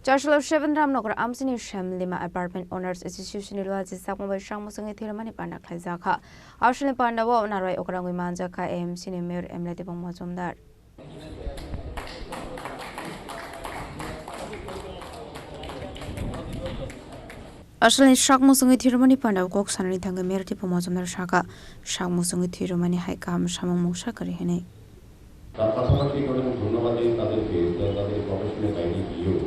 Joshua Seven Ramnogor Amsini Shem Lima Apartment Owners Association Ilwaji Sakmobay Shangmusungi Thiramani Panda Klazaka. Australian Panda Wa Narai Okrangi Manjaka AMC Mayor Emleti Bongmazumdar. Australian Shangmusungi Thiramani Panda Kok Sanani Thanga Merti Bongmazumdar Shaka Shangmusungi Thiramani Haikam Shamong Mushakari Hene. তার পাশাপাশি ধন্যবাদ দিই তাদেরকে তাদের professional লাইনে গিয়েও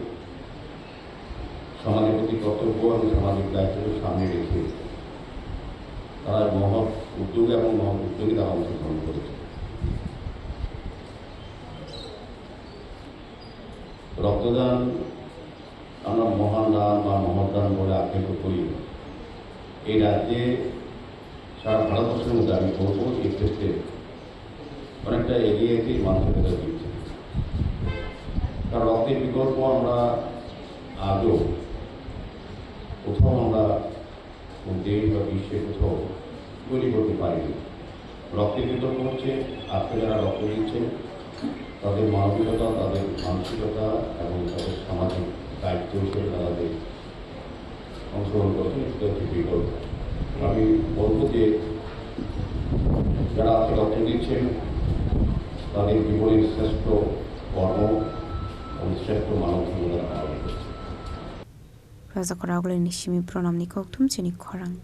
সমাজের প্রতি কর্তব্য এবং সামাজিক দায়িত্বকে সামনে রেখে তারা মহৎ উদ্যোগ এবং মহৎ উদ্যোগে তারা অংশগ্রহণ করেছে। রক্তদান আমরা মহান দান বা মহৎ দান বলে আখ্যায়িত করি। এই রাজ্যে সারা ভারতবর্ষের মধ্যে আমি বলবো এই ক্ষেত্রে অনেকটা এগিয়ে মানুষের কাছে দিচ্ছে, কারণ রক্তের বিকল্প আমরা আজও কোথাও আমরা দেশ বা বিশ্বে কোথাও তৈরি করতে পারিনি। রক্তের বিকল্প হচ্ছে আজকে যারা রক্ত দিচ্ছেন তাদের মানবিকতা, তাদের মানসিকতা এবং তাদের সামাজিক দায়িত্ব হিসেবে তাদের অংশগ্রহণ করছেন, সেটা হচ্ছে বিকল্প। আমি বলবো যে যারা আজকে রক্ত দিচ্ছেন তাদের জীবনের শ্রেষ্ঠ কর্ম এবং শ্রেষ্ঠ মানব জীবনের আহ্বান করছে। Raza Koragul Nishimi Pronam Nikok Tum Chini Korang.